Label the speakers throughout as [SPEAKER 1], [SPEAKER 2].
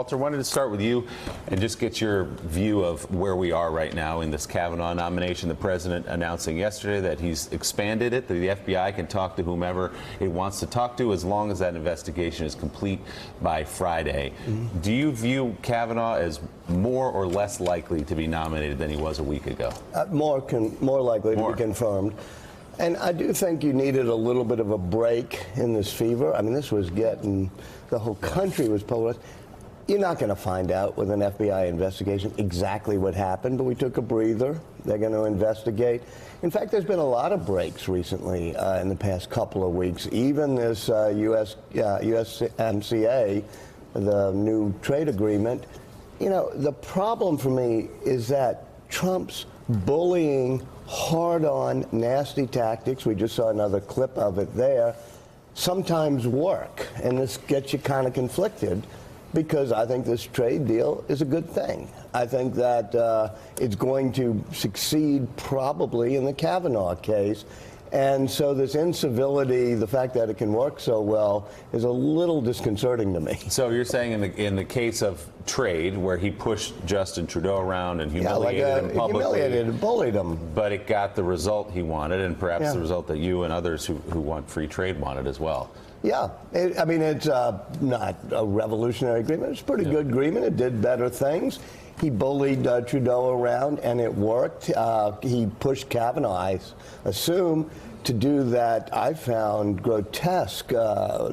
[SPEAKER 1] Walter, wanted to start with you and just get your view of where we are right now in this Kavanaugh nomination. The president announcing yesterday that he's expanded it, that the FBI can talk to whomever it wants to talk to as long as that investigation is complete by Friday. Do you view Kavanaugh as more or less likely to be nominated than he was a week ago?
[SPEAKER 2] More likely to be confirmed. And I do think you needed a little bit of a break in this fever. I mean, this was getting, the whole country was polarized. You're not going to find out with an FBI investigation exactly what happened, but we took a breather. They're going to investigate. In fact, there's been a lot of breaks recently in the past couple of weeks. Even this USMCA, the new trade agreement, you know, the problem for me is that Trump's bullying, hard-on, nasty tactics, we just saw another clip of it there, sometimes work. And this gets you kind of conflicted because I think this trade deal is a good thing. I think that it's going to succeed probably in the Kavanaugh case. And so this incivility, the fact that it can work so well, is a little disconcerting to me.
[SPEAKER 1] So you're saying in the case of trade, where he pushed Justin Trudeau around and humiliated him publicly,
[SPEAKER 2] humiliated and bullied him,
[SPEAKER 1] but it got the result he wanted, and perhaps the result that you and others who want free trade wanted as well.
[SPEAKER 2] Yeah, I mean, it's not a revolutionary agreement. It's a pretty good agreement. It did better things. He bullied Trudeau around, and it worked. He pushed Kavanaugh, I assume, to do that. I found grotesque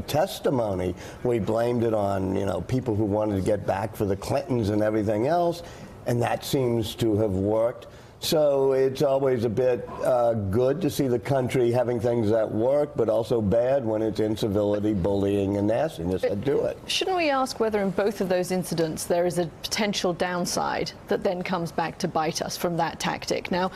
[SPEAKER 2] testimony where he blamed it on, you know, people who wanted to get back for the Clintons and everything else, and that seems to have worked. So it's always a bit good to see the country having things that work, but also bad when it's incivility, bullying, and nastiness that do it.
[SPEAKER 3] Shouldn't we ask whether in both of those incidents there is a potential downside that then comes back to bite us from that tactic? Now,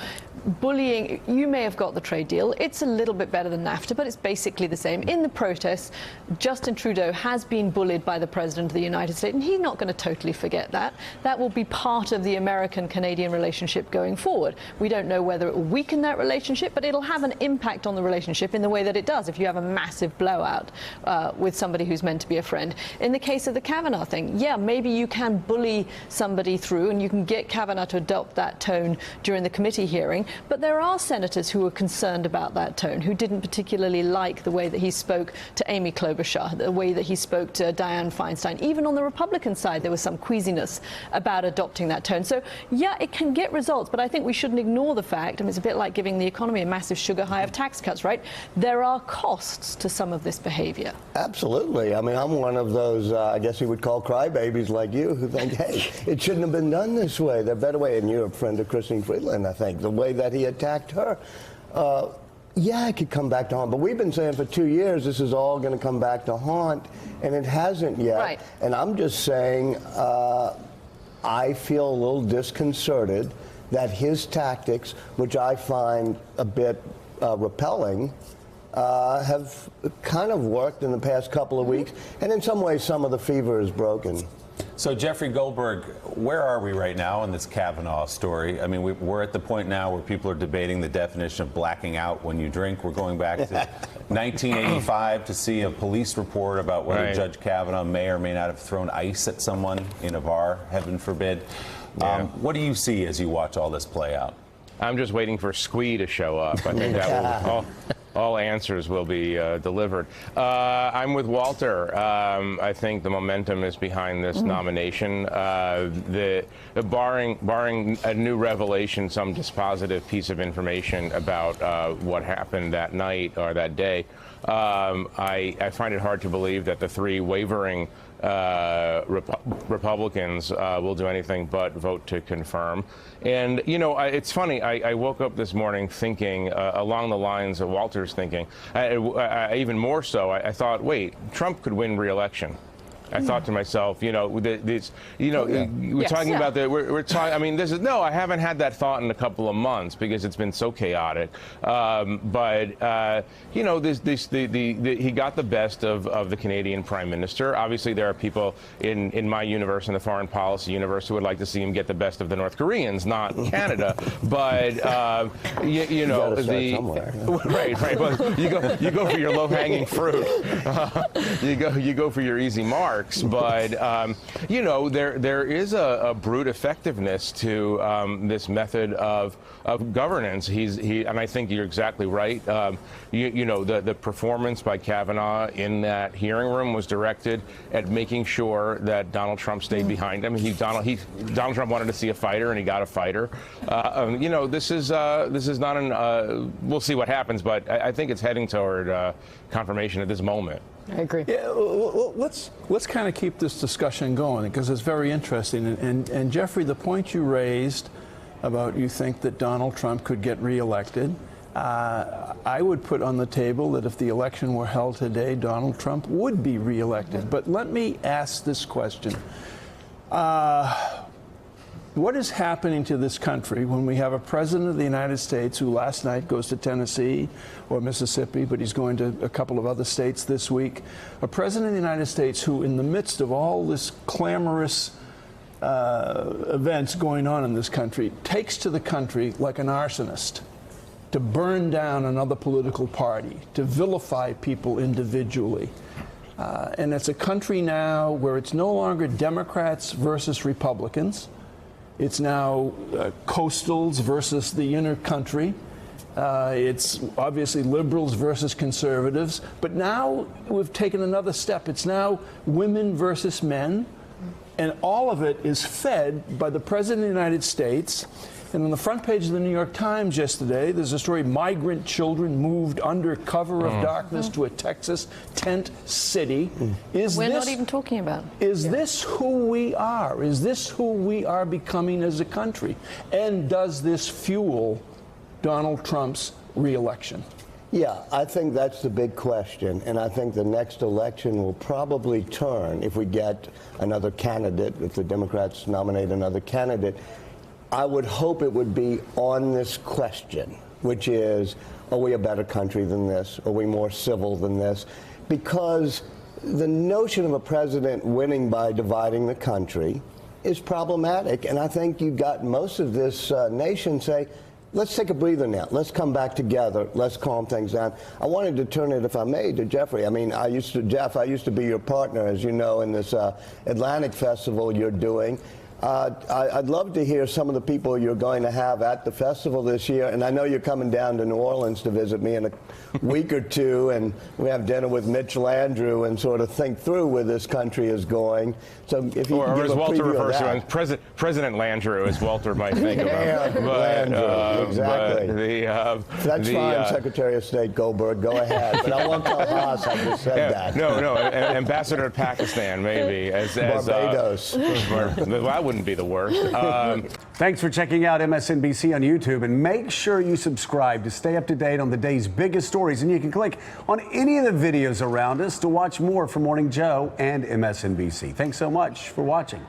[SPEAKER 3] bullying, you may have got the trade deal. It's a little bit better than NAFTA, but it's basically the same. In the protests, Justin Trudeau has been bullied by the President of the United States, and he's not going to totally forget that. That will be part of the American-Canadian relationship going forward. We don't know whether it will weaken that relationship, but it'll have an impact on the relationship in the way that it does if you have a massive blowout with somebody who's meant to be a friend. In the case of the Kavanaugh thing, yeah, maybe you can bully somebody through and you can get Kavanaugh to adopt that tone during the committee hearing, but there are senators who are concerned about that tone, who didn't particularly like the way that he spoke to Amy Klobuchar, the way that he spoke to Dianne Feinstein. Even on the Republican side, there was some queasiness about adopting that tone. So, yeah, it can get results, but I think we shouldn't ignore the fact, and it's a bit like giving the economy a massive sugar high of tax cuts, right? There are costs to some of this behavior.
[SPEAKER 2] Absolutely. I mean, I'm one of those, I guess you would call crybabies like you, who think, hey, it shouldn't have been done this way. There's a better way. And you're a friend of Christine Friedland, I think. The way that he attacked her. Yeah, it could come back to haunt. But we've been saying for 2 years this is all going to come back to haunt, and it hasn't yet.
[SPEAKER 3] Right.
[SPEAKER 2] And I'm just saying I feel a little disconcerted that his tactics, which I find a bit repelling, have kind of worked in the past couple of weeks. And in some ways, some of the fever is broken.
[SPEAKER 1] So, Jeffrey Goldberg, where are we right now in this Kavanaugh story? I mean, we're at the point now where people are debating the definition of blacking out when you drink. We're going back to 1985 to see a police report about whether Judge Kavanaugh may or may not have thrown ice at someone in a bar, heaven forbid. What do you see as you watch all this play out?
[SPEAKER 4] I'm just waiting for Squee to show up. I think that will, all answers will be delivered. I'm with Walter. I think the momentum is behind this nomination. Barring a new revelation, some dispositive piece of information about what happened that night or that day, I find it hard to believe that the three wavering Republicans will do anything but vote to confirm. And, you know, it's funny, I woke up this morning thinking along the lines of Walter's thinking, even more so, I thought, wait, Trump could win re-election. I thought to myself, you know, this, you know, we're talking about the, we're talking. I mean, this is I haven't had that thought in a couple of months because it's been so chaotic. But you know, he got the best of the Canadian Prime Minister. Obviously, there are people in my universe, in the foreign policy universe, who would like to see him get the best of the North Koreans, not Canada. But you know, right. Well, you go for your low-hanging fruit. You go for your easy mark. remarks, but you know, there is a brute effectiveness to this method of governance. And I think you're exactly right. You know, the performance by Kavanaugh in that hearing room was directed at making sure that Donald Trump stayed behind him. Donald Trump wanted to see a fighter, and he got a fighter. You know, this is not an. We'll see what happens, but I think it's heading toward confirmation at this moment.
[SPEAKER 3] I agree.
[SPEAKER 5] Yeah, let's kind of keep this discussion going because it's very interesting. And Jeffrey, the point you raised about you think that Donald Trump could get reelected, I would put on the table that if the election were held today, Donald Trump would be reelected. But let me ask this question. What is happening to this country when we have a president of the United States who last night goes to Tennessee or Mississippi, but he's going to a couple of other states this week, a president of the United States who, in the midst of all this clamorous events going on in this country, takes to the country like an arsonist to burn down another political party, to vilify people individually. And it's a country now where it's no longer Democrats versus Republicans. It's now coastals versus the inner country. It's obviously liberals versus conservatives. But now we've taken another step. It's now women versus men. And all of it is fed by the President of the United States. And on the front page of the New York Times yesterday, there's a story, migrant children moved under cover of darkness to a Texas tent city.
[SPEAKER 3] We're not even talking about.
[SPEAKER 5] Is this who we are? Is this who we are becoming as a country? And does this fuel Donald Trump's reelection?
[SPEAKER 2] Yeah, I think that's the big question, and I think the next election will probably turn if we get another candidate, if the Democrats nominate another candidate. I would hope it would be on this question, which is, are we a better country than this? Are we more civil than this? Because the notion of a president winning by dividing the country is problematic, and I think you got most of this nation say, let's take a breather now. Let's come back together. Let's calm things down. I wanted to turn it, if I may, to Jeffrey. I mean, Jeff, I used to be your partner, as you know, in this Atlantic Festival you're doing. I'd love to hear some of the people you're going to have at the festival this year. And I know you're coming down to New Orleans to visit me in a week or two, and we have dinner with Mitch Landrieu and sort of think through where this country is going. So if you
[SPEAKER 4] or
[SPEAKER 2] give
[SPEAKER 4] as
[SPEAKER 2] a
[SPEAKER 4] Walter
[SPEAKER 2] preview
[SPEAKER 4] refers
[SPEAKER 2] of
[SPEAKER 4] to
[SPEAKER 2] that.
[SPEAKER 4] him, President Landrieu, as Walter might think of him.
[SPEAKER 2] Yeah, Landrieu, exactly. That's
[SPEAKER 4] the,
[SPEAKER 2] fine, Secretary of State Goldberg. Go ahead. But I won't tell Haas I just said that.
[SPEAKER 4] No, Ambassador to Pakistan, maybe.
[SPEAKER 2] Barbados.
[SPEAKER 4] Well, that wouldn't be the worst.
[SPEAKER 6] Thanks for checking out MSNBC on YouTube, and make sure you subscribe to stay up to date on the day's biggest stories. And you can click on any of the videos around us to watch more from Morning Joe and MSNBC. Thanks so much for watching.